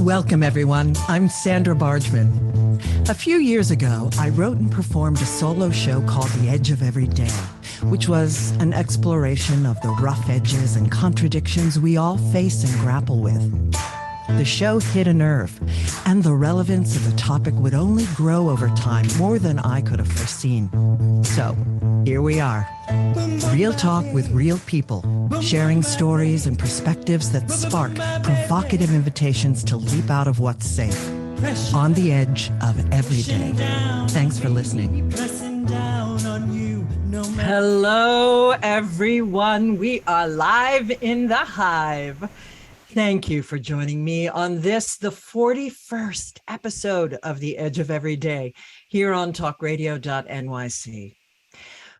Welcome, everyone. I'm Sandra Bargman. A few years ago, I wrote and performed a solo show called The Edge of Every Day, which was an exploration of the rough edges and contradictions we all face and grapple with. The show hit a nerve, and the relevance of the topic would only grow over time more than I could have foreseen. So, here we are. Real talk with real people, sharing stories and perspectives that spark provocative invitations to leap out of what's safe, on the edge of every day. Thanks for listening. Hello, everyone. We are live in the Hive. Thank you for joining me on this, the 41st episode of The Edge of Every Day here on TalkRadio.NYC.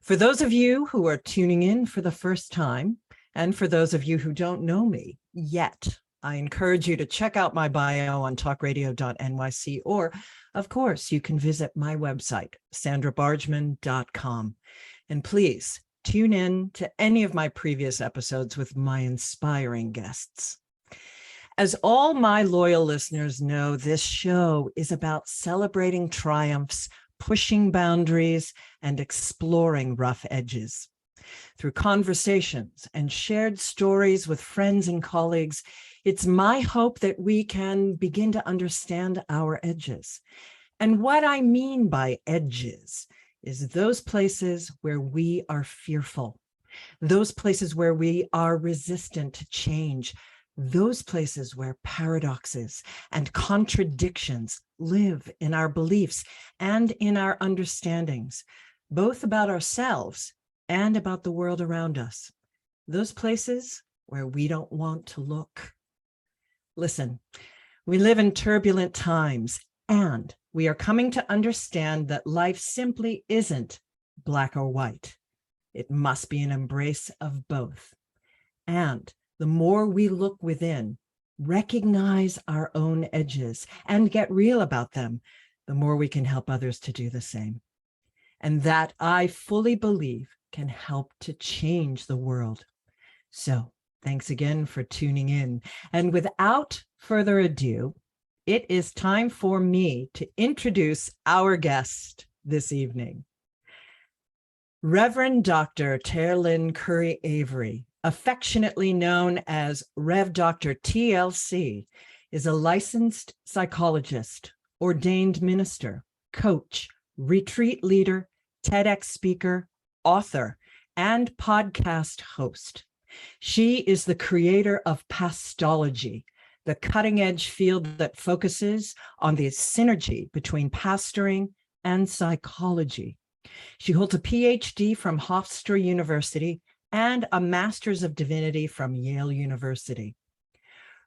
For those of you who are tuning in for the first time, and for those of you who don't know me yet, I encourage you to check out my bio on TalkRadio.NYC, or, of course, you can visit my website, sandrabargman.com. And please tune in to any of my previous episodes with my inspiring guests. As all my loyal listeners know, this show is about celebrating triumphs, pushing boundaries, and exploring rough edges. Through conversations and shared stories with friends and colleagues, it's my hope that we can begin to understand our edges. And what I mean by edges is those places where we are fearful, those places where we are resistant to change, those places where paradoxes and contradictions live in our beliefs and in our understandings, both about ourselves and about the world around us. Those places where we don't want to look. Listen, we live in turbulent times, and we are coming to understand that life simply isn't black or white. It must be an embrace of both. And the more we look within, recognize our own edges, and get real about them, the more we can help others to do the same. And that, I fully believe, can help to change the world. So, thanks again for tuning in. And without further ado, it is time for me to introduce our guest this evening. Reverend Dr. Terrlynn Curry Avery, affectionately known as Rev. Dr. TLC, is a licensed psychologist, ordained minister, coach, retreat leader, TEDx speaker, author, and podcast host. She is the creator of Pastology, the cutting-edge field that focuses on the synergy between pastoring and psychology. She holds a PhD from Hofstra University and a Master's of Divinity from Yale University.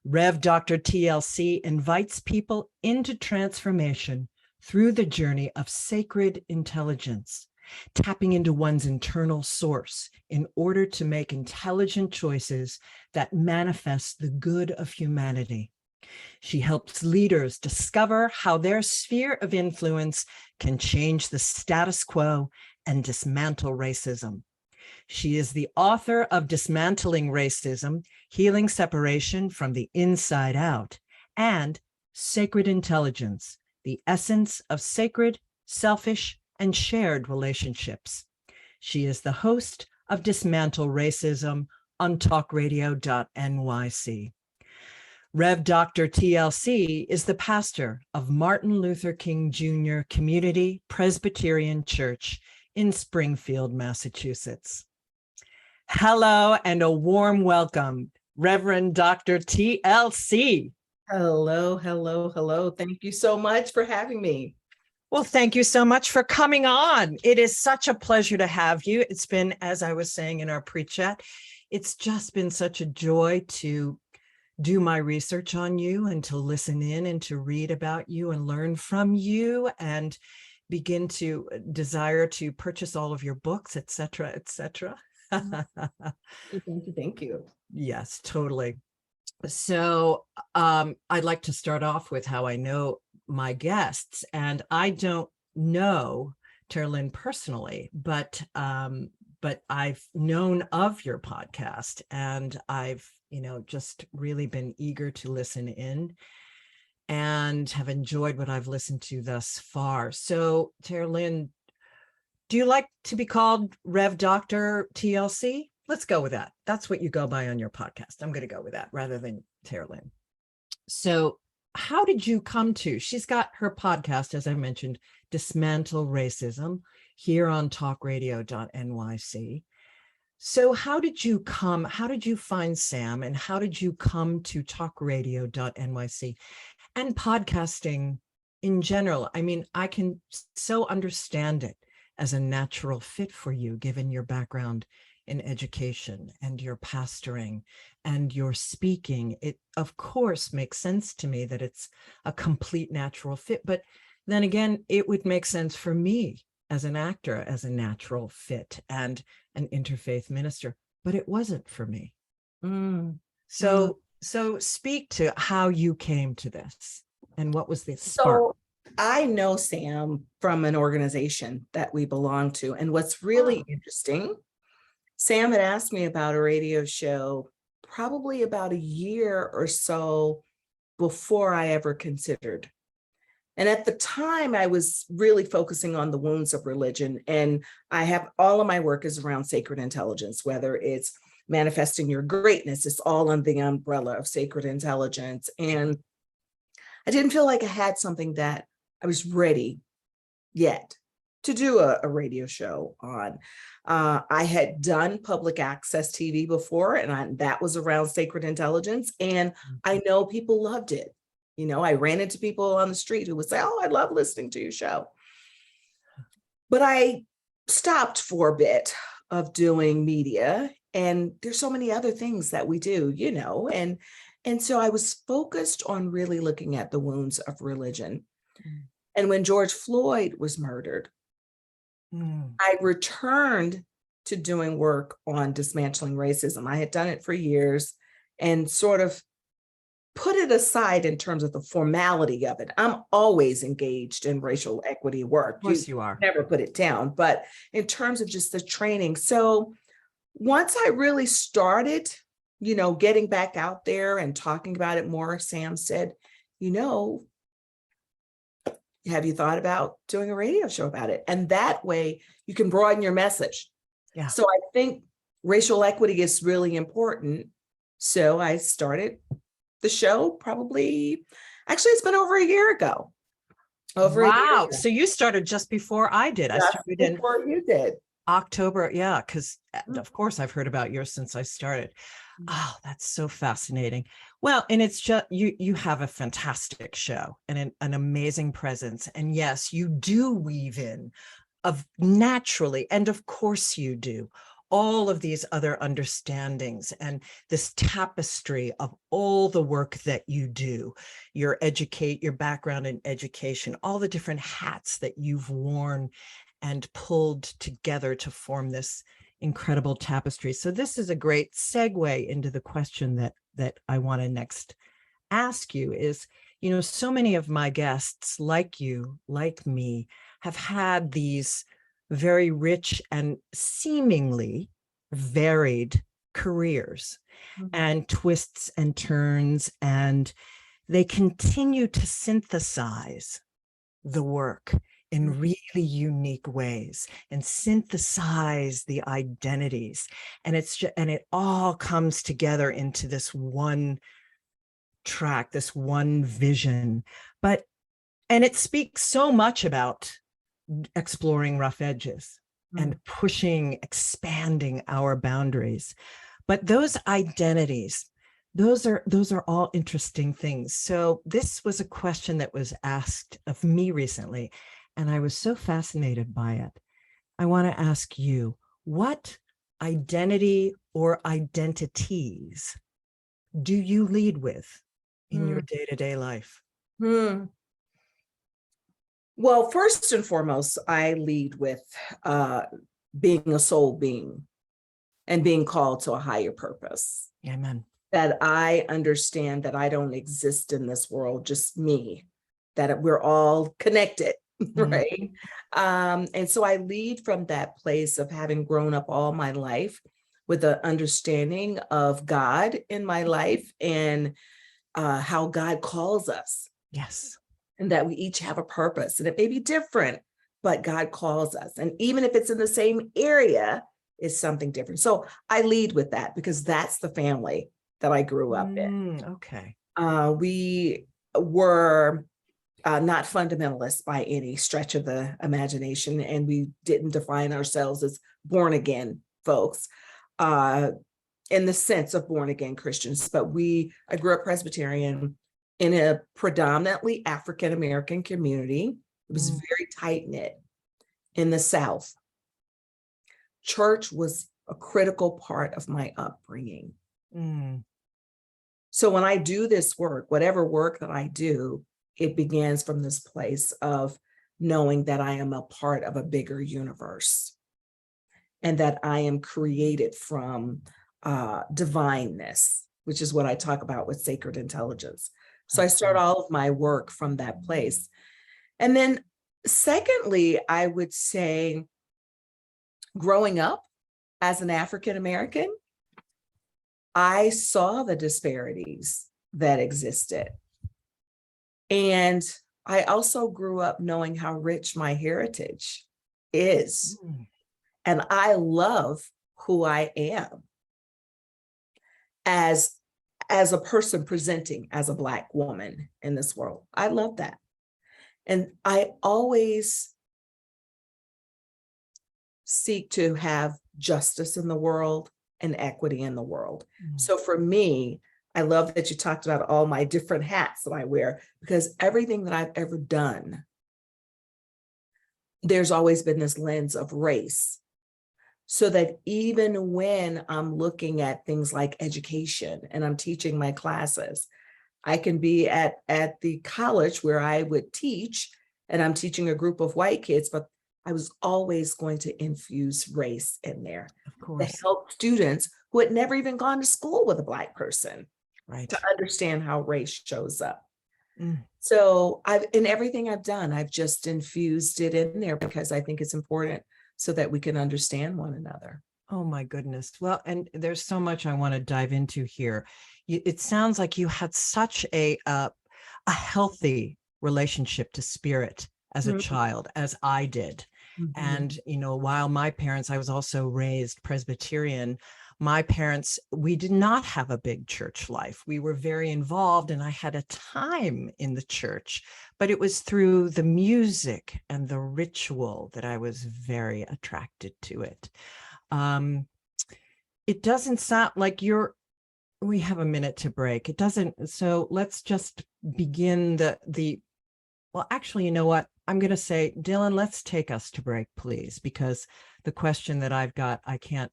Rev. Dr. TLC invites people into transformation through the journey of sacred intelligence, tapping into one's internal source in order to make intelligent choices that manifest the good of humanity. She helps leaders discover how their sphere of influence can change the status quo and dismantle racism. She is the author of Dismantling Racism, Healing Separation from the Inside Out, and Sacred Intelligence, the Essence of Sacred, Selfish, and Shared Relationships. She is the host of Dismantle Racism on TalkRadio.NYC. Rev. Dr. TLC is the pastor of Martin Luther King Jr. Community Presbyterian Church in Springfield, Massachusetts. Hello and a warm welcome, Reverend Dr. TLC. Hello, hello, hello. Thank you so much for having me. Well, thank you so much for coming on. It is such a pleasure to have you. It's been, as I was saying in our pre-chat, it's just been such a joy to do my research on you and to listen in and to read about you and learn from you and begin to desire to purchase all of your books, et cetera, et cetera. Thank you. Yes, totally. So I'd like to start off with how I know my guests, and I don't know Terrlyn personally, but I've known of your podcast, and I've just really been eager to listen in. and have enjoyed what I've listened to thus far. So, Terrlyn, do you like to be called Rev Dr TLC? Let's go with that. That's what you go by on your podcast. I'm going to go with that rather than Terrlyn. So how did you come to, she's got her podcast, as I mentioned, Dismantle Racism, here on TalkRadio.NYC. So how did you find Sam, and how did you come to TalkRadio.NYC and podcasting in general? I mean, I can so understand it as a natural fit for you, given your background in education and your pastoring and your speaking. It, of course, makes sense to me that it's a complete natural fit. But then again, it would make sense for me as an actor, as a natural fit and an interfaith minister, but it wasn't for me. So speak to how you came to this and what was the spark? So I know Sam from an organization that we belong to. And what's really interesting, Sam had asked me about a radio show probably about a year or so before I ever considered. And at the time, I was really focusing on the wounds of religion. And I have all of my work is around sacred intelligence, whether it's manifesting your greatness, it's all under the umbrella of sacred intelligence. And I didn't feel like I had something that I was ready yet to do a radio show on. I had done public access TV before, and that was around sacred intelligence. And I know people loved it. You know, I ran into people on the street who would say, "Oh, I love listening to your show." But I stopped for a bit of doing media, and there's so many other things that we do, you know, and so I was focused on really looking at the wounds of religion. And when George Floyd was murdered, I returned to doing work on dismantling racism. I had done it for years and sort of put it aside in terms of the formality of it. I'm always engaged in racial equity work. Of course you are. Never put it down, but in terms of just the training. So once I really started, you know, getting back out there and talking about it more, Sam said, you know, have you thought about doing a radio show about it? And that way you can broaden your message. Yeah. So I think racial equity is really important. So I started the show probably, actually it's been over a year ago. Wow. So you started just before I did. I started before you did. October. Yeah. Because of course I've heard about yours since I started. Oh, that's so fascinating. Well, and it's just, you have a fantastic show and an amazing presence. And yes, you do weave in of naturally, and of course you do, all of these other understandings and this tapestry of all the work that you do, your background in education, all the different hats that you've worn and pulled together to form this incredible tapestry. So this is a great segue into the question that I want to next ask you is, you know, so many of my guests like you, like me, have had these very rich and seemingly varied careers and twists and turns, and they continue to synthesize the work in really unique ways and synthesize the identities. And it all comes together into this one track, this one vision. And it speaks so much about exploring rough edges and pushing, expanding our boundaries. But those identities, those are all interesting things. So this was a question that was asked of me recently, and I was so fascinated by it. I want to ask you, what identity or identities do you lead with in your day-to-day life? Well, first and foremost, I lead with being a soul being and being called to a higher purpose. Amen. That I understand that I don't exist in this world, just me, that we're all connected, right? And so I lead from that place of having grown up all my life with an understanding of God in my life and how God calls us Yes. And that we each have a purpose, and it may be different, but God calls us. And even if it's in the same area, it's something different. So I lead with that because that's the family that I grew up in. Okay. We were not fundamentalists by any stretch of the imagination, and we didn't define ourselves as born again folks in the sense of born again Christians. But I grew up Presbyterian in a predominantly African American community. It was very tight knit in the South. Church was a critical part of my upbringing. So when I do this work, whatever work that I do, it begins from this place of knowing that I am a part of a bigger universe and that I am created from divineness, which is what I talk about with sacred intelligence. So I start all of my work from that place. And then secondly, I would say growing up as an African American, I saw the disparities that existed. And I also grew up knowing how rich my heritage is. And I love who I am as a person presenting as a Black woman in this world. I love that. And I always seek to have justice in the world and equity in the world. So for me, I love that you talked about all my different hats that I wear, because everything that I've ever done, there's always been this lens of race. So that even when I'm looking at things like education and I'm teaching my classes, I can be at the college where I would teach, and I'm teaching a group of white kids, but I was always going to infuse race in there to help students who had never even gone to school with a Black person, to understand how race shows up. So in everything I've done, I've just infused it in there because I think it's important so that we can understand one another. Oh my goodness. Well, and there's so much I want to dive into here. It sounds like you had such a healthy relationship to spirit as a child, as I did. And, while my parents, I was also raised Presbyterian, my parents, we did not have a big church life. We were very involved, and I had a time in the church, but it was through the music and the ritual that I was very attracted to it. It doesn't sound like we have a minute to break. It doesn't. So let's just begin well, actually, you know what? I'm going to say, Dylan, let's take us to break, please, because the question that I've got, I can't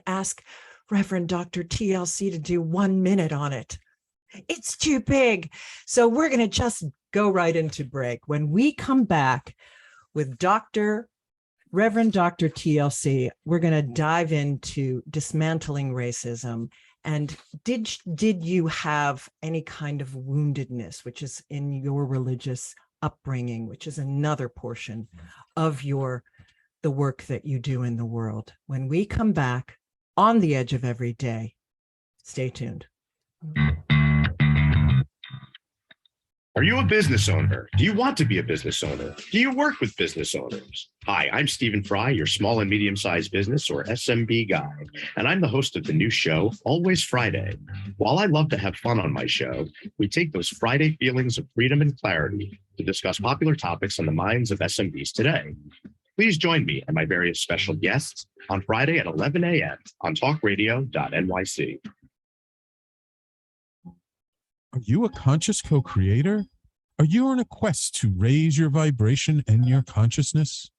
ask Reverend Dr. TLC to do 1 minute on it. It's too big. So we're going to just go right into break. When we come back with Reverend Dr. TLC, we're going to dive into dismantling racism. And did you have any kind of woundedness, which is in your religious upbringing, which is another portion of the work that you do in the world? When we come back on the Edge of Every Day, stay tuned. Are you a business owner? Do you want to be a business owner? Do you work with business owners? Hi, I'm Stephen Fry, your small and medium-sized business or SMB guy, and I'm the host of the new show, Always Friday. While I love to have fun on my show, we take those Friday feelings of freedom and clarity to discuss popular topics on the minds of SMBs today. Please join me and my various special guests on Friday at 11 a.m. on TalkRadio.NYC. Are you a conscious co-creator? Are you on a quest to raise your vibration and your consciousness?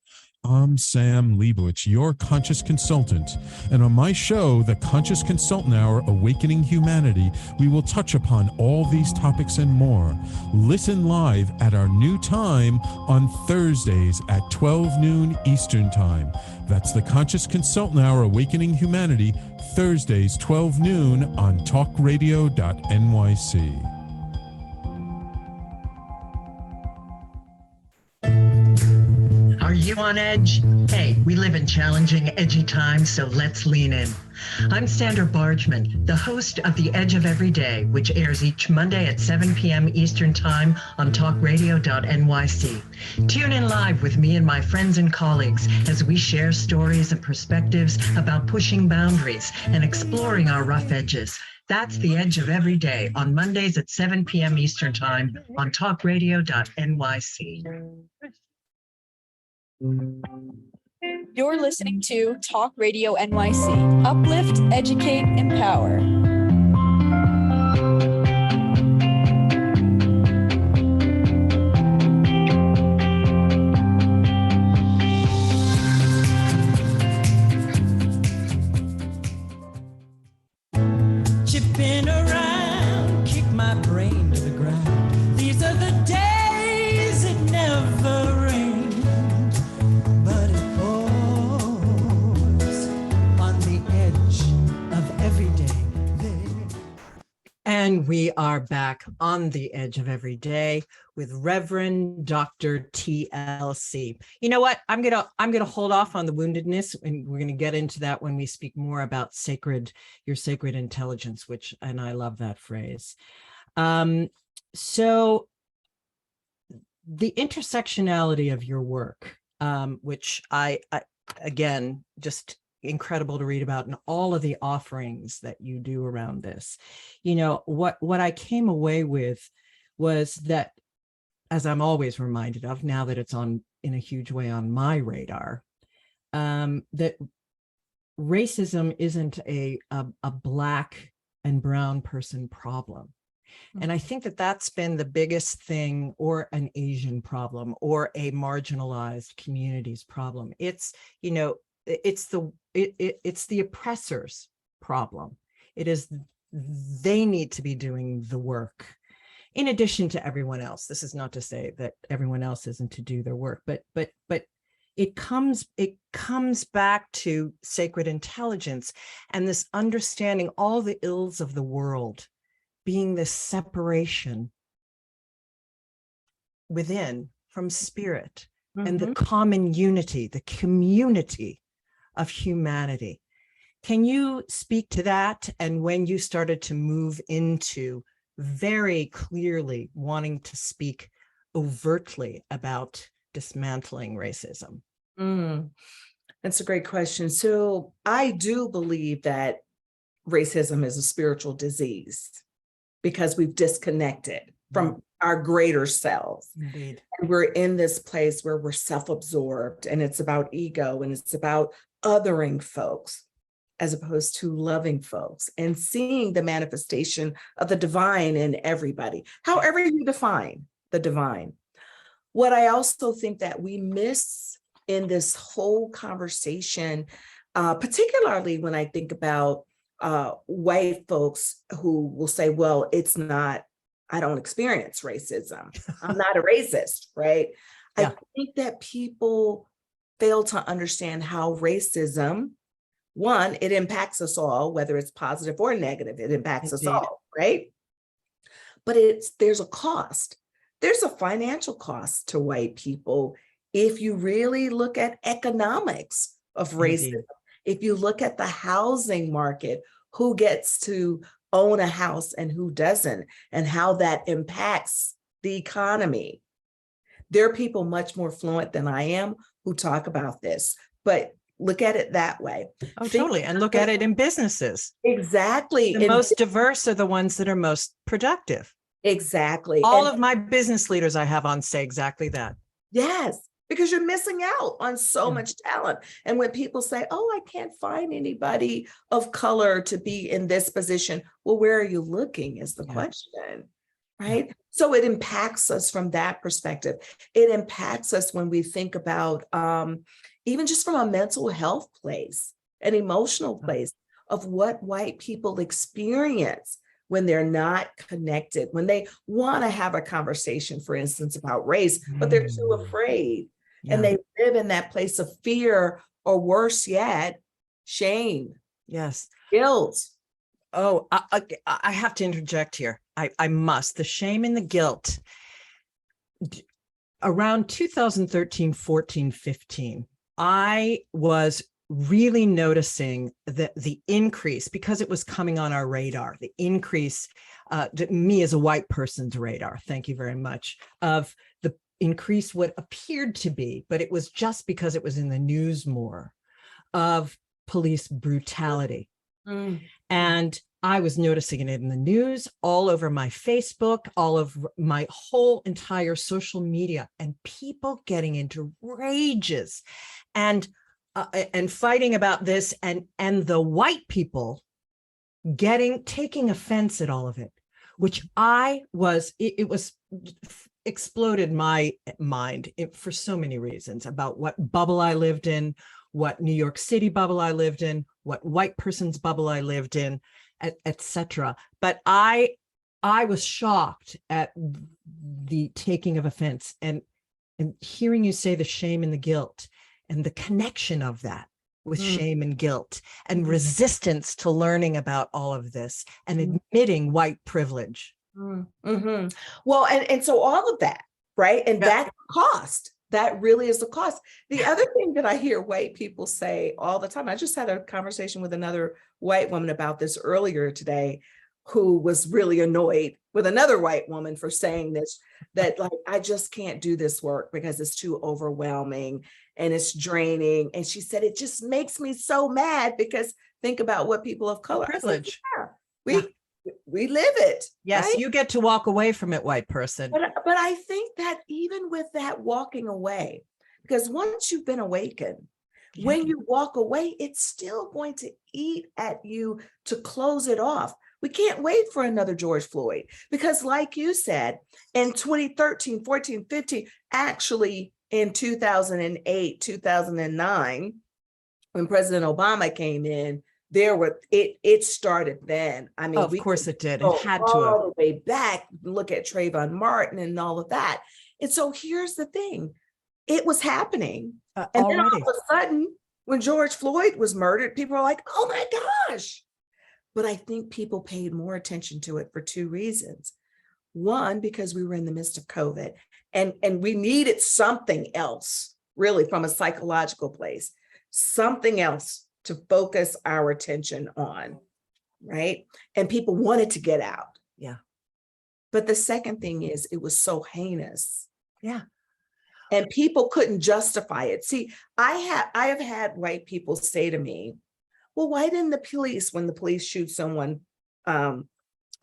I'm Sam Leibowitz, your conscious consultant, and on my show, The Conscious Consultant Hour, Awakening Humanity, we will touch upon all these topics and more. Listen live at our new time on Thursdays at 12 noon Eastern Time. That's The Conscious Consultant Hour, Awakening Humanity, Thursdays, 12 noon on TalkRadio.NYC. Are Are you on edge? Hey, we live in challenging, edgy times, so let's lean in. I'm Sandra Bargman, the host of The Edge of Every Day, which airs each Monday at 7 p.m. Eastern Time on TalkRadio.NYC. Tune in live with me and my friends and colleagues as we share stories and perspectives about pushing boundaries and exploring our rough edges. That's The Edge of Every Day on Mondays at 7 p.m. Eastern Time on TalkRadio.NYC. You're listening to Talk Radio NYC. Uplift, educate, empower. Chipping around, kick my brain to the ground. These are the days it never rains, but it pours on the edge of every day. And we are back on the edge of every day with Reverend Dr. TLC. You know what? I'm gonna hold off on the woundedness, and we're gonna get into that when we speak more about your sacred intelligence, and I love that phrase. So the intersectionality of your work, which I again, just incredible to read about, and all of the offerings that you do around this. You know, what I came away with was that, as I'm always reminded of now that it's in a huge way on my radar, that racism isn't a Black and brown person problem. And I think that that's been the biggest thing, or an Asian problem, or a marginalized community's problem. It's, you know, it's the oppressor's problem. It is, they need to be doing the work in addition to everyone else. This is not to say that everyone else isn't to do their work, but it comes back to sacred intelligence and this understanding all the ills of the world being this separation within from spirit, and the common unity, the community of humanity. Can you speak to that? And when you started to move into very clearly wanting to speak overtly about dismantling racism? That's a great question. So I do believe that racism is a spiritual disease because we've disconnected from our greater selves. Indeed. And we're in this place where we're self-absorbed, and it's about ego, and it's about othering folks as opposed to loving folks and seeing the manifestation of the divine in everybody, however you define the divine. What I also think that we miss in this whole conversation, particularly when I think about white folks who will say, well, it's not, I don't experience racism. I'm not a racist, right? Yeah. I think that people fail to understand how racism, one, it impacts us all, whether it's positive or negative, it impacts us all, right? But there's a cost. There's a financial cost to white people if you really look at economics of racism. If you look at the housing market, who gets to own a house and who doesn't, and how that impacts the economy. There are people much more fluent than I am who talk about this, but look at it that way. Oh, totally. And look at it in businesses. Exactly. The most diverse are the ones that are most productive. Exactly. All of my business leaders I have on say exactly that. Yes, because you're missing out on so much talent. And when people say, oh, I can't find anybody of color to be in this position, well, where are you looking is the question, right? So it impacts us from that perspective. It impacts us when we think about even just from a mental health place, an emotional place of what white people experience when they're not connected, when they want to have a conversation, for instance, about race, but they're too afraid. And they live in that place of fear, or worse yet, shame. Yes. Guilt. Oh, I have to interject here. I must. The shame and the guilt. around 2013, 14, 15, I was really noticing the increase, because it was coming on our radar, the increase, me as a white person's radar, thank you very much, of the increase what appeared to be, but it was just because it was in the news more, of police brutality. And I was noticing it in the news, all over my Facebook, all of my whole entire social media, and people getting into rages and fighting about this, and the white people taking offense at all of it, which it was exploded my mind for so many reasons, about what bubble I lived in, what New York City bubble I lived in, what white person's bubble I lived in, etc. But I was shocked at the taking of offense, and hearing you say the shame and the guilt, and the connection of that with shame and guilt, and resistance to learning about all of this, and admitting white privilege. Well, and so all of that, right? And that's the cost. That really is the cost. The other thing that I hear white people say all the time, I just had a conversation with another white woman about this earlier today, who was really annoyed with another white woman for saying this, that like, I just can't do this work because it's too overwhelming and it's draining. And she said, it just makes me so mad, because think about what people of color, Privilege. We live it. Yes, right? you get to walk away from it, white person. But I think that even with that walking away, because once you've been awakened, when you walk away, it's still going to eat at you to close it off. We can't wait for another George Floyd, because like you said, in 2013, 14, 15, actually in 2008, 2009, when President Obama came in, it started then. I mean, of course it did. It had to all the way back. Look at Trayvon Martin and all of that. And so here's the thing: it was happening, and then all of a sudden, when George Floyd was murdered, people were like, "Oh my gosh!" But I think people paid more attention to it for two reasons. One, because we were in the midst of COVID, and we needed something else, really, from a psychological place, something else to focus our attention on, right? And people wanted to get out. Yeah. But the second thing is, it was so heinous. Yeah. And people couldn't justify it. See, I have had white people say to me, well, why didn't the police, when the police shoot someone at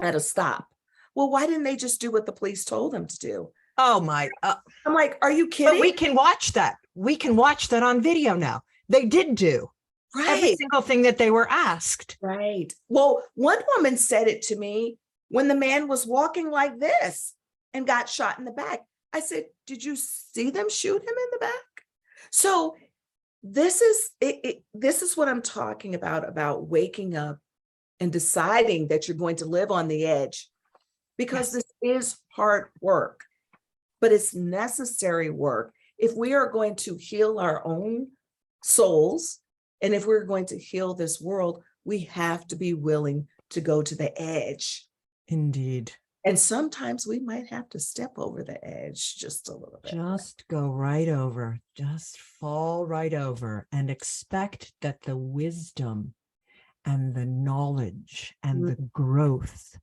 a stop, well, why didn't they just do what the police told them to do? Oh my. I'm like, are you kidding? But we can watch that. We can watch that on video now. They did do. Right. Every single thing that they were asked. Right. Well, one woman said it to me when the man was walking like this and got shot in the back. I said, did you see them shoot him in the back? So this is it. This is what I'm talking about waking up and deciding that you're going to live on the edge, because this is hard work, but it's necessary work. If we are going to heal our own souls, and if we're going to heal this world, we have to be willing to go to the edge. Indeed. And sometimes we might have to step over the edge just a little bit. Just go right over, just fall right over, and expect that the wisdom and the knowledge and the growth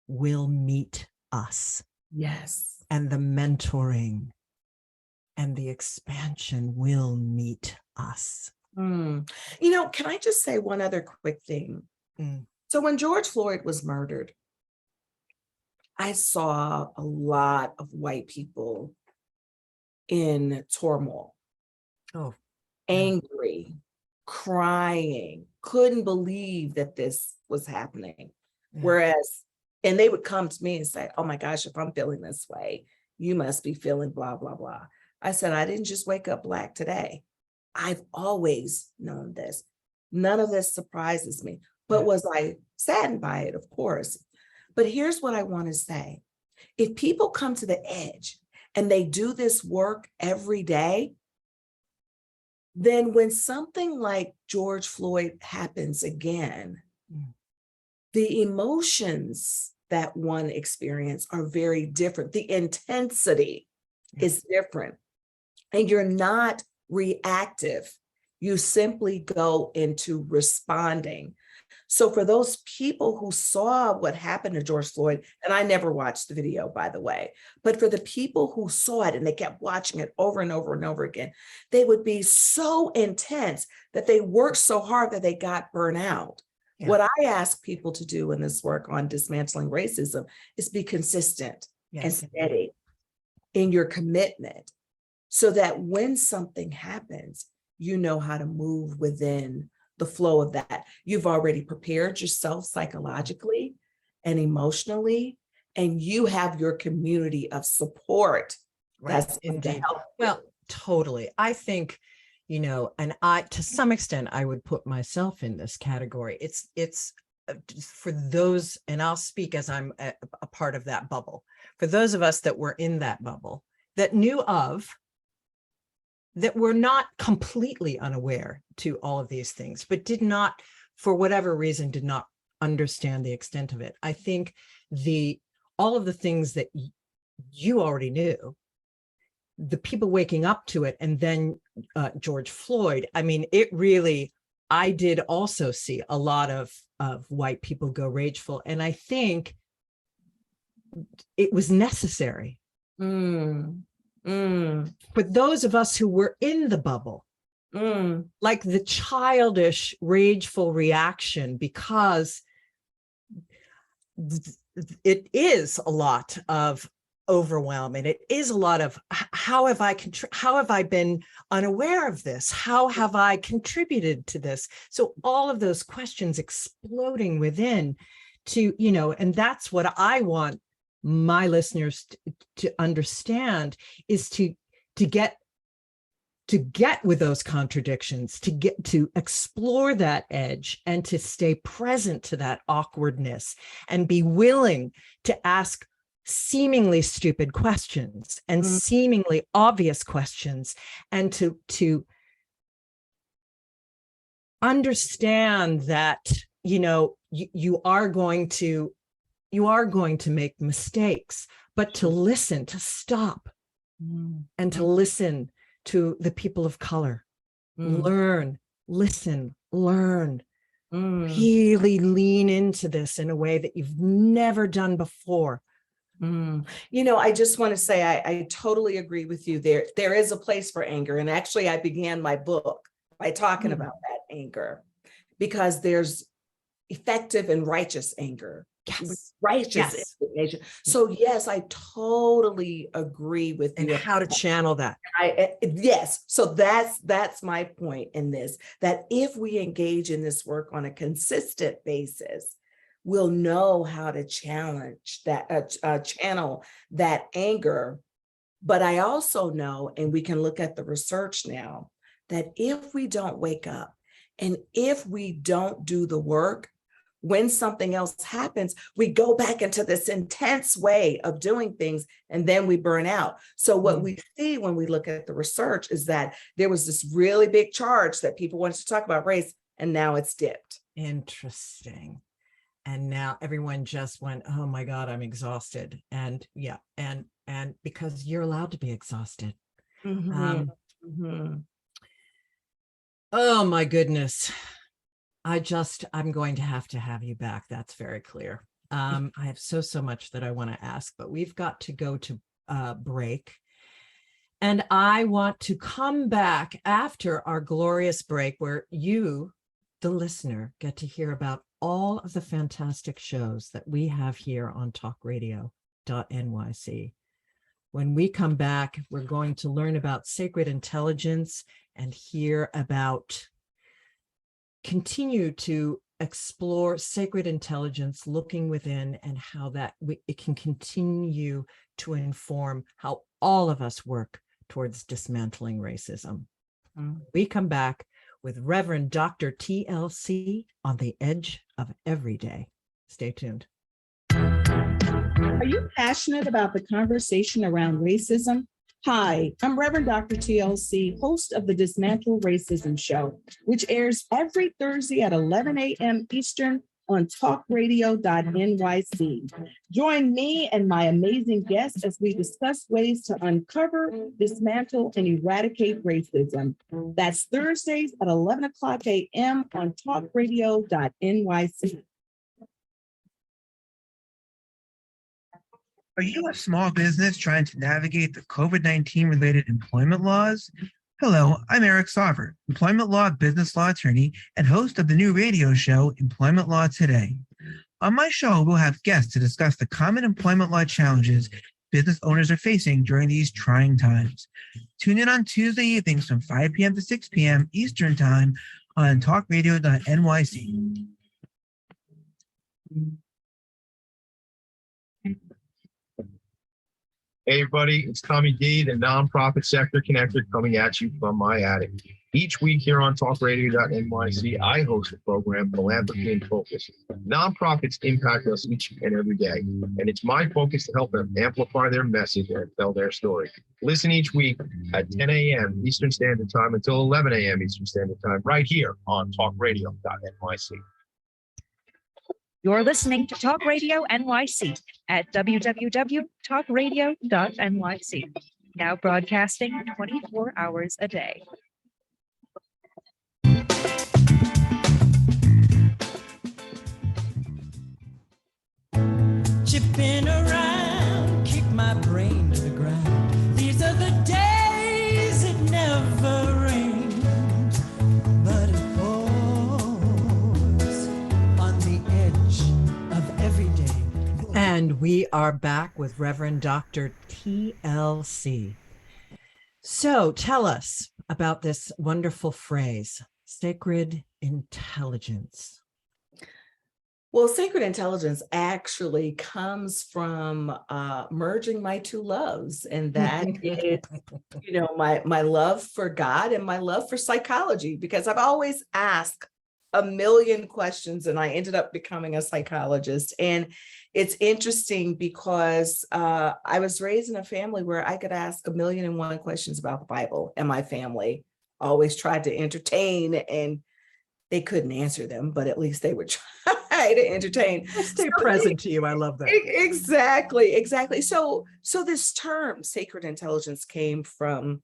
will meet us. Yes. And the mentoring and the expansion will meet us. You know, can I just say one other quick thing? So when George Floyd was murdered, I saw a lot of white people in turmoil, angry, crying, couldn't believe that this was happening. Whereas, and they would come to me and say, oh my gosh, if I'm feeling this way, you must be feeling blah, blah, blah. I said, I didn't just wake up Black today. I've always known this. None of this surprises me. But was I saddened by it? Of course. But here's what I want to say. If people come to the edge and they do this work every day, then when something like George Floyd happens again, the emotions that one experiences are very different. The intensity is different. And you're not reactive. You simply go into responding. So for those people who saw what happened to George Floyd, and I never watched the video, by the way, but for the people who saw it and they kept watching it over and over and over again, they would be so intense that they worked so hard that they got burnt out. Yeah. What I ask people to do in this work on dismantling racism is be consistent and steady in your commitment so that when something happens, you know how to move within the flow of that. You've already prepared yourself psychologically and emotionally, and you have your community of support. Right. That's indeed. Well, totally. I think, and to some extent, I would put myself in this category. It's for those, and I'll speak as I'm a part of that bubble. For those of us that were in that bubble, that knew of, that were not completely unaware to all of these things, but did not, for whatever reason, did not understand the extent of it. I think all of the things that you already knew, the people waking up to it, and then George Floyd, I mean, it really, I did also see a lot of white people go rageful. And I think it was necessary. For those of us who were in the bubble, like the childish, rageful reaction, because it is a lot of overwhelm, and it is a lot of how have I been unaware of this? How have I contributed to this? So all of those questions exploding within to, and that's what I want my listeners to understand, is to get with those contradictions, to get to explore that edge, and to stay present to that awkwardness, and be willing to ask seemingly stupid questions and seemingly obvious questions, and to understand that, you are going to make mistakes, but to listen, to stop, and to listen to the people of color, learn, listen, learn, really lean into this in a way that you've never done before. I just want to say, I totally agree with you there. There is a place for anger. And actually, I began my book by talking about that anger, because there's effective and righteous anger. Yes. Righteous indignation. So yes, I totally agree with you. And how to channel that. Yes. So that's my point in this, that if we engage in this work on a consistent basis, we'll know how to challenge that, channel that anger. But I also know, and we can look at the research now, that if we don't wake up and if we don't do the work, when something else happens, we go back into this intense way of doing things, and then we burn out. So what we see when we look at the research is that there was this really big charge that people wanted to talk about race, and now it's dipped. Interesting. And now everyone just went, oh my God, I'm exhausted. And yeah, and because you're allowed to be exhausted. Oh my goodness. I'm going to have you back. That's very clear. I have so much that I want to ask, but we've got to go to break. And I want to come back after our glorious break, where you, the listener, get to hear about all of the fantastic shows that we have here on TalkRadio.NYC. When we come back, we're going to learn about sacred intelligence and hear about, continue to explore sacred intelligence, looking within, and how it can continue to inform how all of us work towards dismantling racism. We come back with Reverend Dr. TLC on the edge of every day. Stay tuned. Are you passionate about the conversation around racism? Hi, I'm Reverend Dr. TLC, host of the Dismantle Racism Show, which airs every Thursday at 11 a.m. Eastern, on TalkRadio.NYC. Join me and my amazing guests as we discuss ways to uncover, dismantle, and eradicate racism. That's Thursdays at 11 o'clock a.m. on TalkRadio.NYC. Are you a small business trying to navigate the COVID-19 related employment laws? Hello, I'm Eric Sauver, employment law, business law attorney, and host of the new radio show, Employment Law Today. On my show, we'll have guests to discuss the common employment law challenges business owners are facing during these trying times. Tune in on Tuesday evenings from 5 p.m. to 6 p.m. Eastern Time on TalkRadio.NYC. Hey everybody, it's Tommy D, the nonprofit sector connector, coming at you from my attic. Each week here on TalkRadio.NYC, I host a program, Philanthropy in Focus. Nonprofits impact us each and every day, and it's my focus to help them amplify their message and tell their story. Listen each week at 10 a.m. Eastern Standard Time until 11 a.m. Eastern Standard Time, right here on TalkRadio.NYC. You're listening to Talk Radio NYC at www.talkradio.nyc. Now broadcasting 24 hours a day. Chipping around, kick my brain to the ground. These are the days it never rains, but it pours on the edge of every day. And we are back with Reverend Dr. TLC. So tell us about this wonderful phrase, sacred intelligence. Well, sacred intelligence actually comes from merging my two loves, and that is, my love for God and my love for psychology, because I've always asked a million questions, and I ended up becoming a psychologist. And it's interesting because I was raised in a family where I could ask 1,000,001 questions about the Bible, and my family always tried to entertain, and they couldn't answer them, but at least they would try to entertain. Stay present to you. I love that. Exactly. So this term, sacred intelligence, came from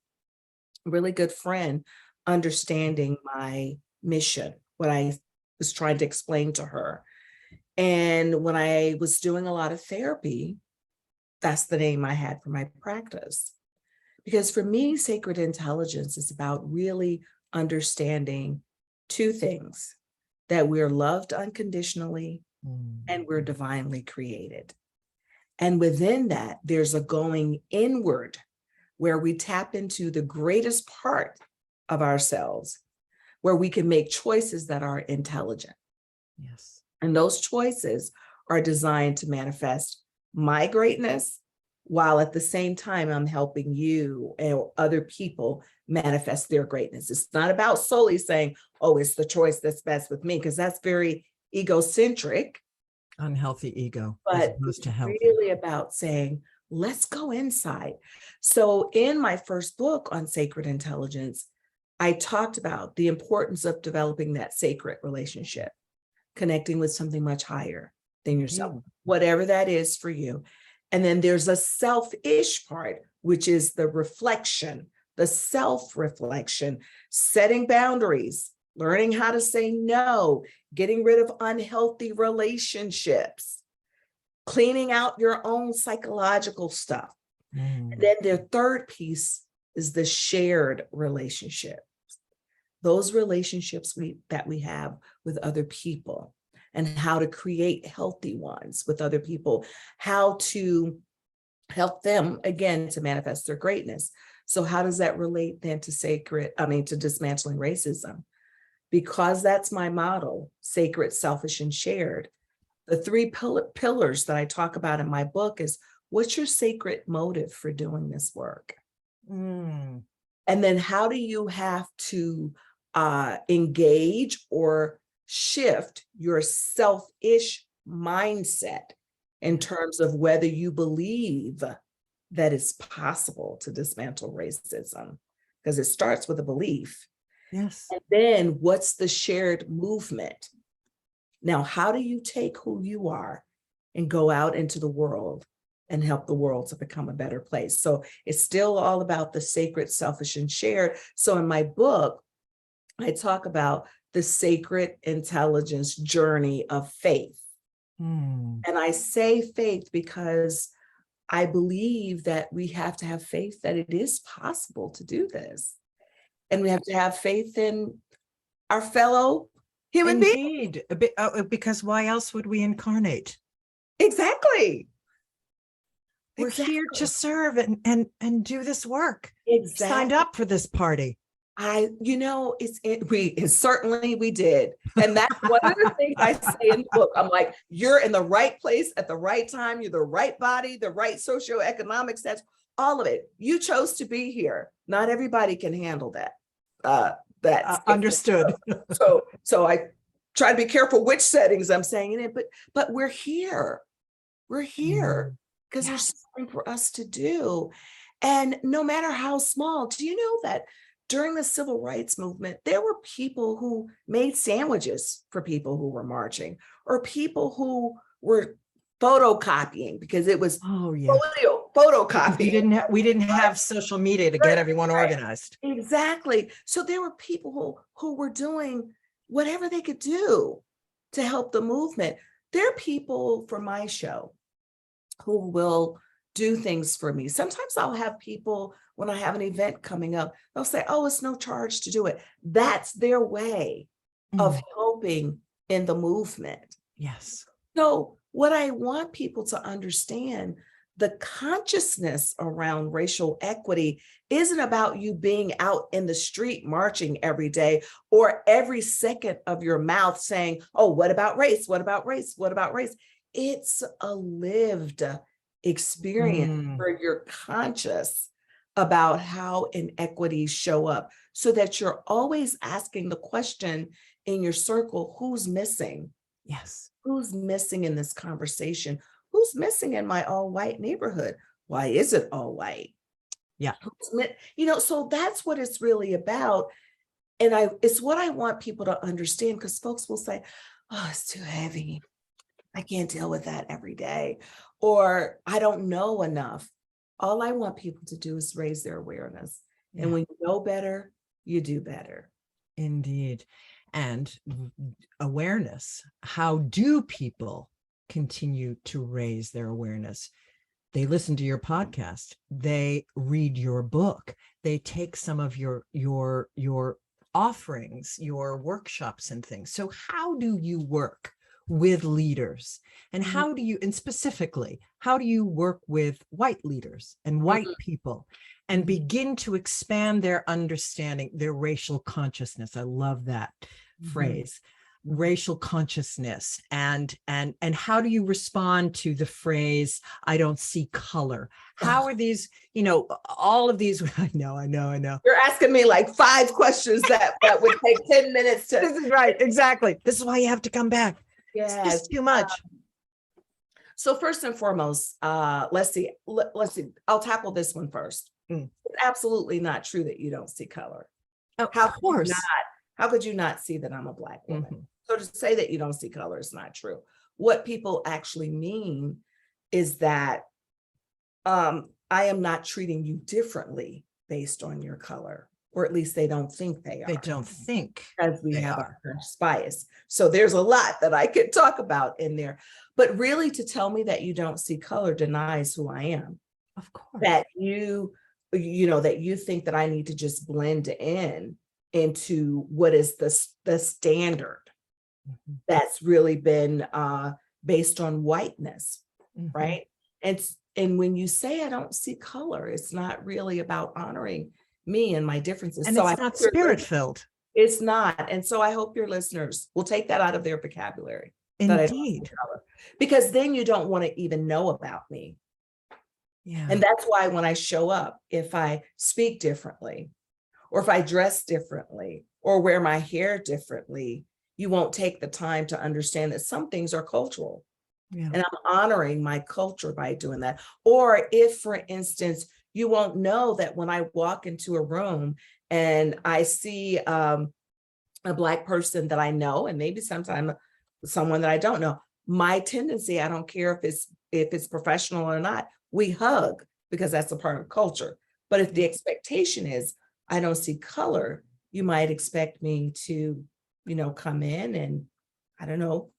a really good friend understanding my mission, what I was trying to explain to her. And when I was doing a lot of therapy, that's the name I had for my practice. Because for me, sacred intelligence is about really understanding two things: that we're loved unconditionally and we're divinely created. And within that, there's a going inward where we tap into the greatest part of ourselves, where we can make choices that are intelligent. Yes. And those choices are designed to manifest my greatness, while at the same time, I'm helping you and other people manifest their greatness. It's not about solely saying, oh, it's the choice that's best with me, because that's very egocentric. Unhealthy ego. But it's really about saying, let's go inside. So in my first book on sacred intelligence, I talked about the importance of developing that sacred relationship, connecting with something much higher than yourself, whatever that is for you. And then there's a selfish part, which is the reflection, the self-reflection, setting boundaries, learning how to say no, getting rid of unhealthy relationships, cleaning out your own psychological stuff. And then the third piece is the shared relationship. Those relationships that we have with other people, and how to create healthy ones with other people, how to help them, again, to manifest their greatness. So how does that relate then to to dismantling racism? Because that's my model, sacred, selfish, and shared. The three pillars that I talk about in my book is, what's your sacred motive for doing this work? And then how do you have to engage or shift your selfish mindset in terms of whether you believe that it's possible to dismantle racism, because it starts with a belief. Yes. And then what's the shared movement Now, how do you take who you are and go out into the world and help the world to become a better place? So it's still all about the sacred, selfish, and shared. So in my book, I talk about the sacred intelligence journey of faith. And I say faith because I believe that we have to have faith that it is possible to do this. And we have to have faith in our fellow human beings. Indeed, because why else would we incarnate? Exactly. We're here to serve and do this work. Exactly. Signed up for this party. Certainly we did. And that's one of the things I say in the book. I'm like, you're in the right place at the right time. You're the right body, the right socioeconomic status, all of it. You chose to be here. Not everybody can handle that. That's understood. So I try to be careful which settings I'm saying it in, but we're here. We're here because there's something for us to do. And no matter how small, do you know that during the civil rights movement, there were people who made sandwiches for people who were marching, or people who were photocopying because it was photocopying. We didn't have social media to get everyone organized. Exactly. So there were people who were doing whatever they could do to help the movement. There are people for my show who will do things for me. Sometimes I'll have people, when I have an event coming up, they'll say, oh, it's no charge to do it. That's their way of helping in the movement. Yes. So what I want people to understand, the consciousness around racial equity isn't about you being out in the street marching every day or every second of your mouth saying, oh, what about race? What about race? What about race? It's a lived experience where you're conscious about how inequities show up, so that you're always asking the question in your circle, who's missing? Yes. Who's missing in this conversation? Who's missing in my all white neighborhood? Why is it all white? Yeah. So that's what it's really about. And it's what I want people to understand, because folks will say, oh, it's too heavy. I can't deal with that every day. Or I don't know enough. All I want people to do is raise their awareness. Yeah. And when you know better, you do better. Indeed. And awareness. How do people continue to raise their awareness? They listen to your podcast. They read your book. They take some of your offerings, your workshops and things. So how do you work with leaders, and how do you, and specifically, how do you work with white leaders and white people and begin to expand their understanding, their racial consciousness? I love that phrase, racial consciousness. And how do you respond to the phrase, I don't see color? How are these, all of these, I know. You're asking me like 5 questions that would take 10 minutes to. This is right. Exactly. This is why you have to come back. Yes. It's just too much. So first and foremost, let's see. I'll tackle this one first. It's absolutely not true that you don't see color. Of course. How could you not see that I'm a Black woman? So to say that you don't see color is not true. What people actually mean is that I am not treating you differently based on your color, or at least they don't think they are. They don't think, because we have a bias. So there's a lot that I could talk about in there, but really to tell me that you don't see color denies who I am. Of course. That that you think that I need to just blend into what is the standard that's really been based on whiteness, right? And when you say I don't see color, it's not really about honoring me and my differences. And so it's not spirit-filled. It's not. And so I hope your listeners will take that out of their vocabulary. Indeed. Because then you don't want to even know about me. Yeah. And that's why when I show up, if I speak differently, or if I dress differently, or wear my hair differently, you won't take the time to understand that some things are cultural. Yeah. And I'm honoring my culture by doing that. Or if, for instance, you won't know that when I walk into a room and I see a Black person that I know, and maybe sometimes someone that I don't know. My tendency, I don't care if it's professional or not, we hug because that's a part of culture. But if the expectation is I don't see color, you might expect me to, come in and, I don't know,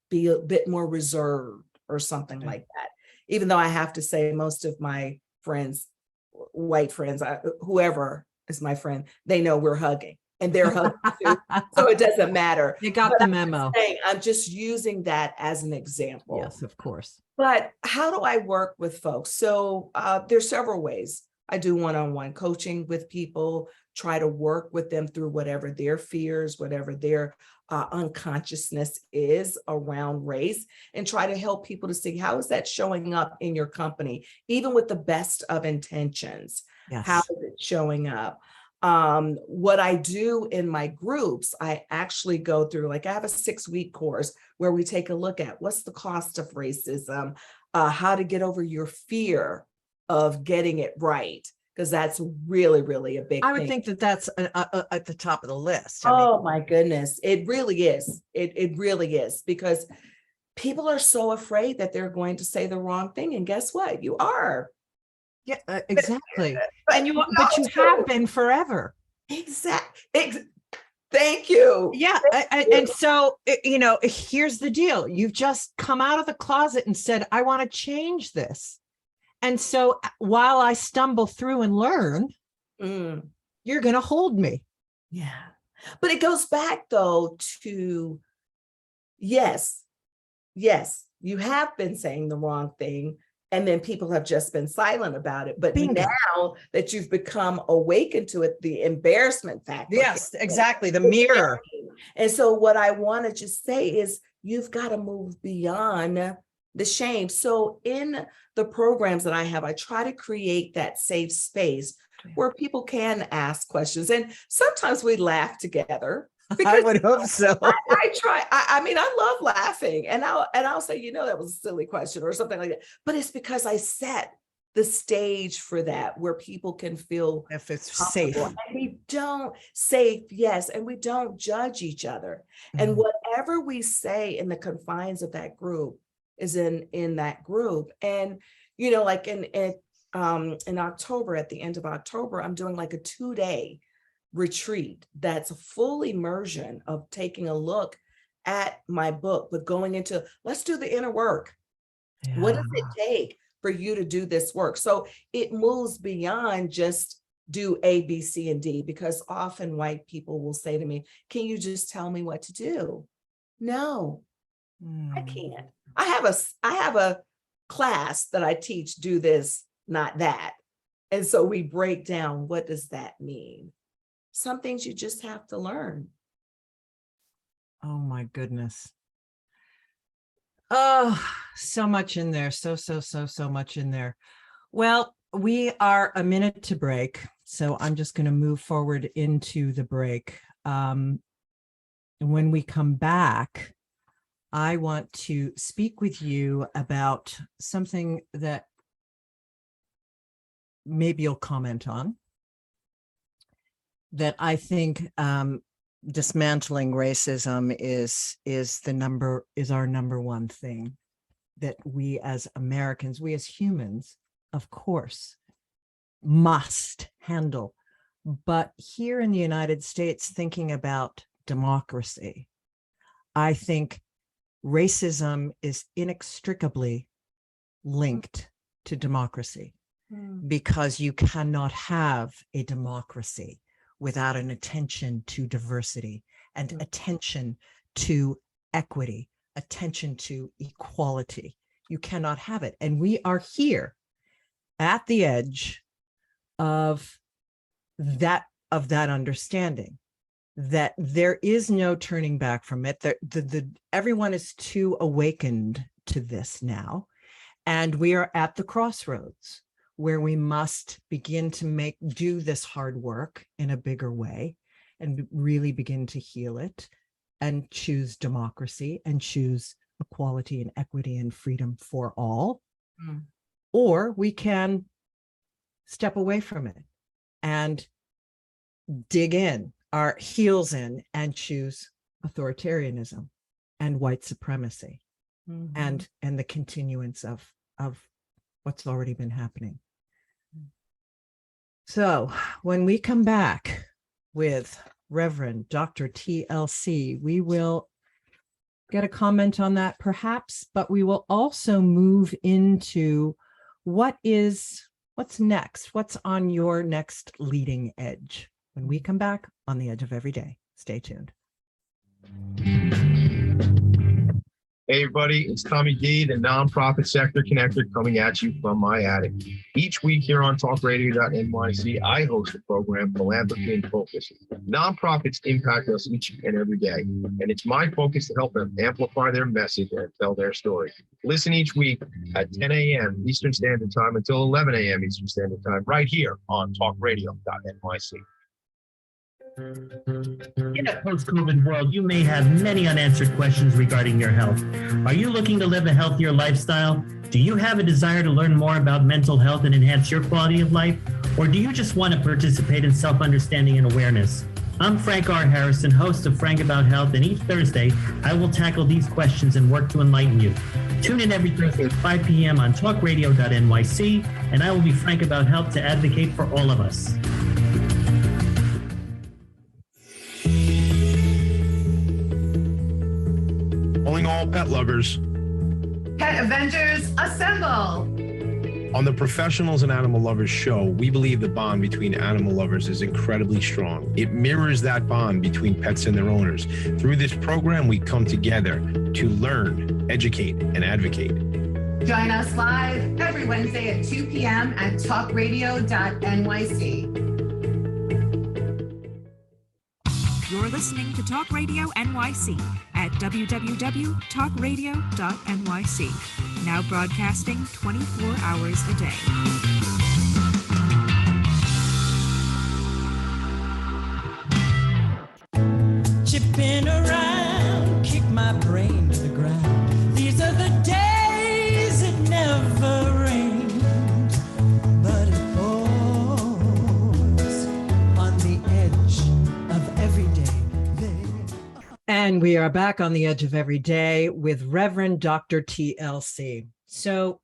be a bit more reserved or something like that. Even though I have to say most of my friends, white friends, whoever is my friend, they know we're hugging and they're hugging too. So it doesn't matter. You got the memo. I'm just using that as an example. Yes, of course. But how do I work with folks? So there's several ways. I do one-on-one coaching with people, try to work with them through whatever their fears, whatever their unconsciousness is around race, and try to help people to see how is that showing up in your company, even with the best of intentions. Yes. How is it showing up? What I do in my groups, I actually go through, like I have a 6-week course where we take a look at what's the cost of racism, how to get over your fear of getting it right, because that's really, really a big I would thing. think that that's at the top of the list. Oh my goodness, it really is. It really is, because people are so afraid that they're going to say the wrong thing, and guess what? You are. Yeah, exactly. But you have been forever. Exactly. Thank you. Yeah. And so, here's the deal. You've just come out of the closet and said, I want to change this. And so while I stumble through and learn, you're going to hold me. Yeah. But it goes back though to, yes, you have been saying the wrong thing. And then people have just been silent about it. But Bingo. Now that you've become awakened to it, the embarrassment factor. Yes, exactly. The mirror. And so what I want to just say is you've got to move beyond the shame. So in the programs that I have, I try to create that safe space where people can ask questions. And sometimes we laugh together. I would hope so. I try. I mean, I love laughing, and I'll say, that was a silly question or something like that. But it's because I set the stage for that, where people can feel if it's safe. And we don't yes, and we don't judge each other. And whatever we say in the confines of that group is in that group. And like in October, at the end of October, I'm doing like a 2-day retreat that's a full immersion of taking a look at my book, but going into, let's do the inner work. Yeah. What does it take for you to do this work? So it moves beyond just do A, B, C, and D, because often white people will say to me, can you just tell me what to do? No, I can't. I have a class that I teach, do this, not that. And so we break down, what does that mean? Some things you just have to learn. Oh my goodness. Oh, so much in there. So much in there. Well, we are a minute to break, so I'm just going to move forward into the break. And when we come back, I want to speak with you about something that maybe you'll comment on, that I think dismantling racism is our number one thing that we as Americans, we as humans, of course, must handle. But here in the United States, thinking about democracy, I think racism is inextricably linked to democracy, because you cannot have a democracy without an attention to diversity and attention to equity, attention to equality. You cannot have it. And we are here at the edge of that understanding, that there is no turning back from it. Everyone is too awakened to this now. And we are at the crossroads where we must begin to do this hard work in a bigger way and really begin to heal it and choose democracy and choose equality and equity and freedom for all. Or we can step away from it and dig in, our heels in, and choose authoritarianism. and white supremacy Mhm. and the continuance of what's already been happening. So when we come back with Reverend Dr. TLC, we will get a comment on that perhaps, but we will also move into what's next, what's on your next leading edge when we come back on the Edge of Every Day. Stay tuned. Hey everybody, it's Tommy D, the nonprofit sector connector, coming at you from my attic. Each week here on TalkRadio.NYC, I host a program, Philanthropy in Focus. Nonprofits impact us each and every day, and it's my focus to help them amplify their message and tell their story. Listen each week at 10 a.m. Eastern Standard Time until 11 a.m. Eastern Standard Time, right here on TalkRadio.NYC. In a post-COVID world, you may have many unanswered questions regarding your health. Are you looking to live a healthier lifestyle? Do you have a desire to learn more about mental health and enhance your quality of life? Or do you just want to participate in self-understanding and awareness? I'm Frank R. Harrison, host of Frank About Health, and each Thursday, I will tackle these questions and work to enlighten you. Tune in every Thursday at 5 p.m. on TalkRadio.NYC, and I will be frank about health to advocate for all of us. Calling all pet lovers. Pet Avengers, assemble! On the Professionals and Animal Lovers show, we believe the bond between animal lovers is incredibly strong. It mirrors that bond between pets and their owners. Through this program, we come together to learn, educate, and advocate. Join us live every Wednesday at 2 p.m. at TalkRadio.NYC. You're listening to Talk Radio NYC at www.talkradio.nyc. Now broadcasting 24 hours a day. Chipping around, kick my brain to the ground. These are the days it never rains, but it pours on the edge of every day. And we are back on the Edge of Every Day with Reverend Dr. TLC. So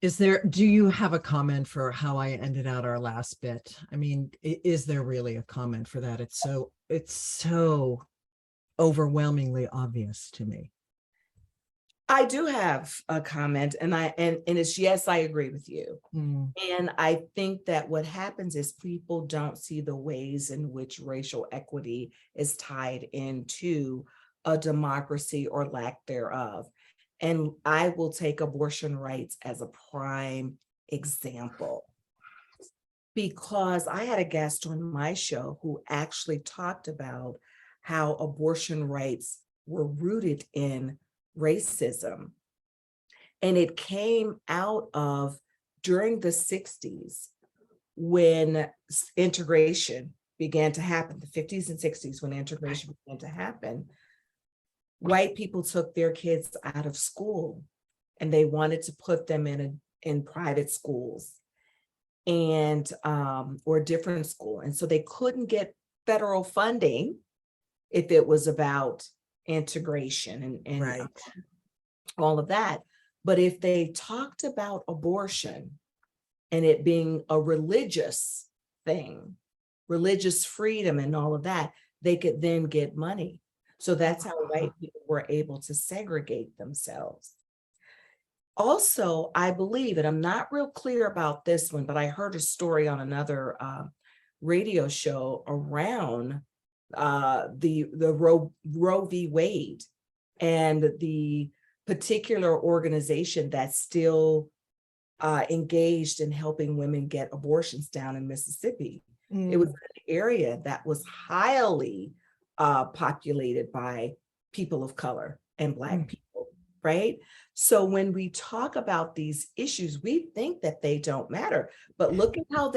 do you have a comment for how I ended out our last bit? I mean, is there really a comment for that? It's so overwhelmingly obvious to me. I do have a comment, and it's yes, I agree with you. And I think that what happens is people don't see the ways in which racial equity is tied into a democracy or lack thereof. And I will take abortion rights as a prime example, because I had a guest on my show who actually talked about how abortion rights were rooted in racism. And it came out of during the 60s when integration began to happen, the 50s and 60s when integration began to happen. White people took their kids out of school and they wanted to put them in private schools and or different school. And so they couldn't get federal funding if it was about integration and Right. all of that. But if they talked about abortion and it being a religious thing, religious freedom and all of that, they could then get money. So that's how white people were able to segregate themselves. Also, I believe, and I'm not real clear about this one, but I heard a story on another radio show around the Roe v. Wade and the particular organization that's still engaged in helping women get abortions down in Mississippi. It was an area that was highly populated by people of color and Black people, right? So when we talk about these issues, we think that they don't matter, but look at how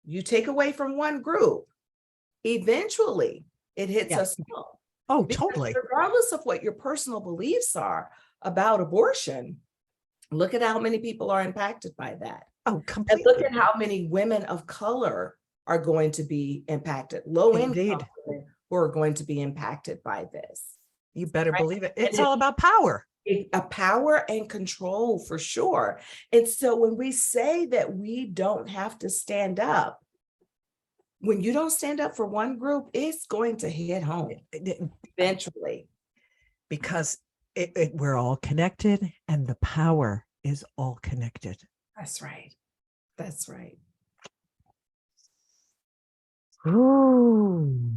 you take away from one group, eventually it hits us all. Oh, Because totally. regardless of what your personal beliefs are about abortion, look at how many people are impacted by that. Oh, completely. And look at how many women of color are going to be impacted. Low income women who are going to be impacted by this. You better Right? believe it. It's And all about power. a power and control for sure. And so when we say that we don't have to stand up, when you don't stand up for one group, it's going to hit home eventually. Because we're all connected and the power is all connected. That's right. That's right. Ooh.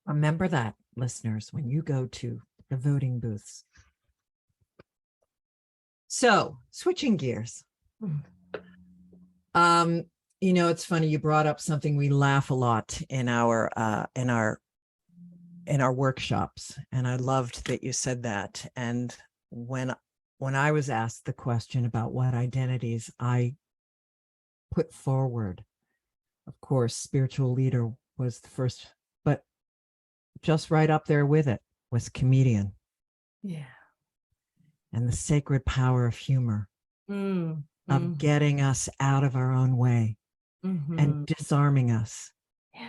Remember that, listeners, when you go to the voting booths. So, switching gears. It's funny, you brought up something we laugh a lot in our workshops, and I loved that you said that. And when I was asked the question about what identities I put forward, of course, spiritual leader was the first, but just right up there with it was comedian. Yeah. And the sacred power of humor, of getting us out of our own way and disarming us. Yeah.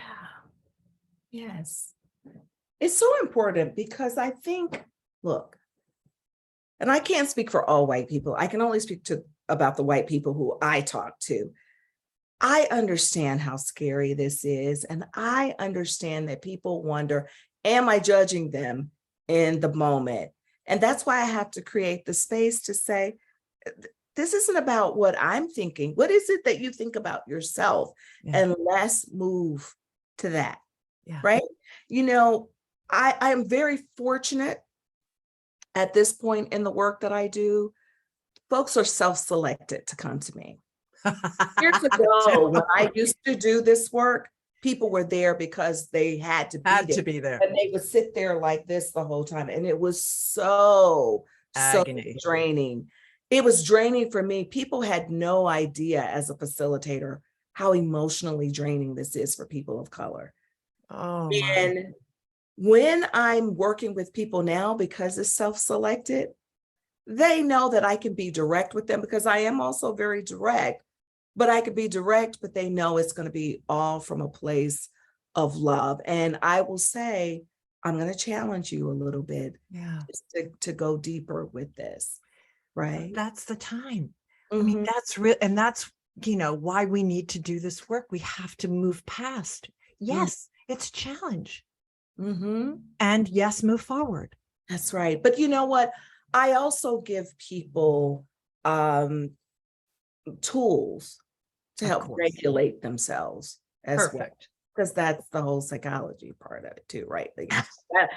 Yes. It's so important because I think, look, and I can't speak for all white people. I can only speak about the white people who I talk to. I understand how scary this is. And I understand that people wonder, am I judging them in the moment? And that's why I have to create the space to say, this isn't about what I'm thinking. What is it that you think about yourself? Yeah. And let's move to that. Yeah. Right? I am very fortunate at this point in the work that I do. Folks are self-selected to come to me. Years ago, when I used to do this work, people were there because they had to be there. And they would sit there like this the whole time. And it was so draining. It was draining for me. People had no idea as a facilitator how emotionally draining this is for people of color. Oh, and when I'm working with people now, because it's self-selected, they know that I can be direct with them because I am also very direct, but I could be direct, but they know it's going to be all from a place of love. And I will say, I'm going to challenge you a little bit to go deeper with this, right? That's the time. I mean, that's real. And that's, why we need to do this work. We have to move past. Yes, it's a challenge. And yes, move forward. That's right. But you know what? I also give people tools to help regulate themselves as well. Because that's the whole psychology part of it too, right? Like,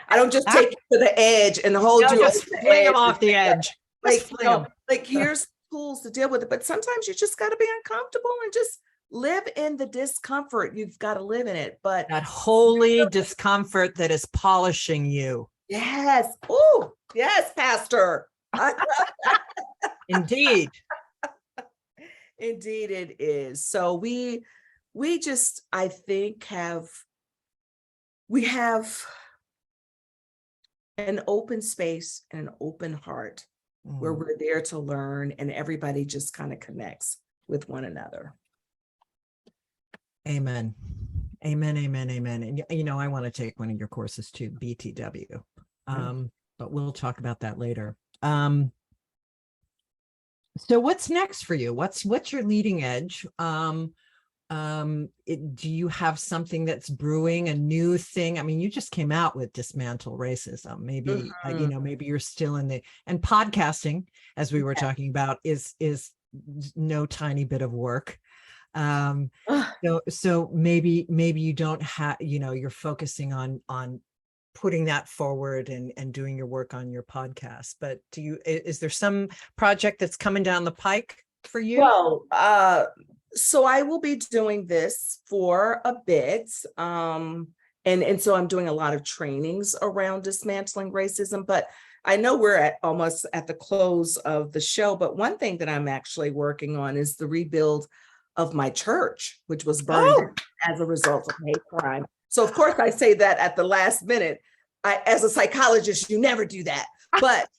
I don't just take you to the edge and hold you just fling them off the edge. Like here's tools to deal with it. But sometimes you just got to be uncomfortable and just live in the discomfort. You've got to live in it. But that holy discomfort that is polishing you. Yes. Oh, yes, Pastor. Indeed. Indeed it is. So we just, I think, we have an open space and an open heart where we're there to learn and everybody just kind of connects with one another. Amen. Amen, amen, amen. And I want to take one of your courses too, BTW. But we'll talk about that later. So what's next for you? What's your leading edge? Do you have something that's brewing, a new thing? I mean, you just came out with Dismantle Racism. Maybe, maybe you're still in and podcasting, as we were talking about, is no tiny bit of work. So maybe you don't have, you're focusing on putting that forward and doing your work on your podcast. But is there some project that's coming down the pike for you? Well, so I will be doing this for a bit. And so I'm doing a lot of trainings around dismantling racism, but I know we're almost at the close of the show. But one thing that I'm actually working on is the rebuild of my church, which was burned as a result of hate crime. So of course I say that at the last minute. As a psychologist, you never do that. But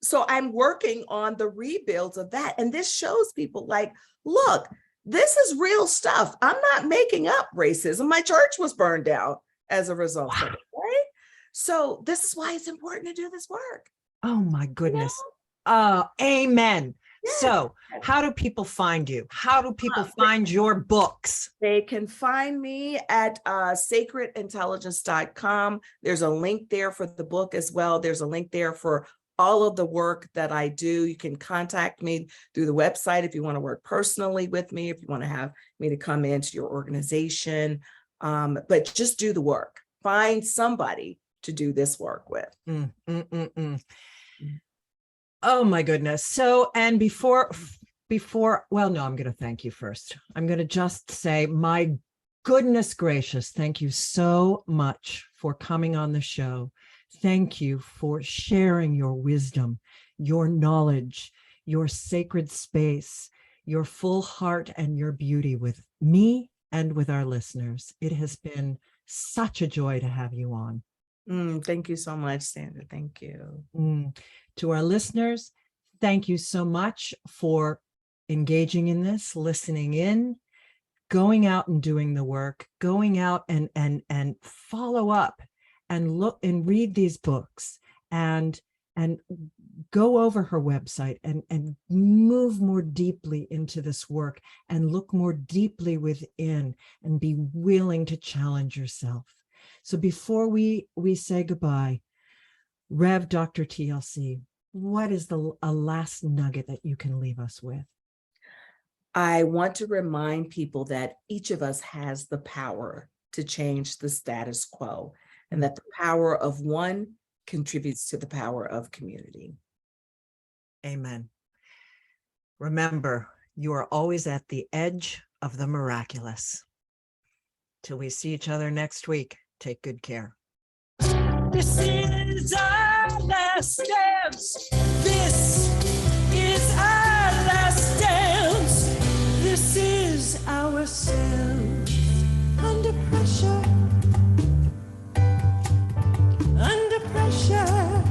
so I'm working on the rebuilds of that. And this shows people like, look, this is real stuff. I'm not making up racism. My church was burned down as a result of it, right? So this is why it's important to do this work. Oh my goodness. Amen. Yeah. So how do people find you? How do people find your books? They can find me at sacredintelligence.com. There's a link there for the book as well. There's a link there for all of the work that I do. You can contact me through the website if you want to work personally with me, if you want to have me to come into your organization. But just do the work. Find somebody to do this work with. Oh my goodness. So, and before, well, no, I'm going to thank you first. I'm going to just say, my goodness gracious, thank you so much for coming on the show. Thank you for sharing your wisdom, your knowledge, your sacred space, your full heart and your beauty with me and with our listeners. It has been such a joy to have you on. Thank you so much, Sandra. Thank you. To our listeners, thank you so much for engaging in this, listening in, going out and doing the work, going out and follow up and look and read these books and go over her website and move more deeply into this work and look more deeply within and be willing to challenge yourself. So before we say goodbye, Rev Dr. TLC, what is a last nugget that you can leave us with? I want to remind people that each of us has the power to change the status quo, and that the power of one contributes to the power of community. Amen. Remember, you are always at the edge of the miraculous. Till we see each other next week, take good care. This is our last dance. This is our last dance. This is ourselves under pressure. Under pressure.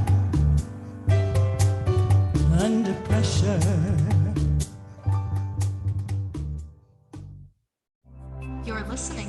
Under pressure. You're listening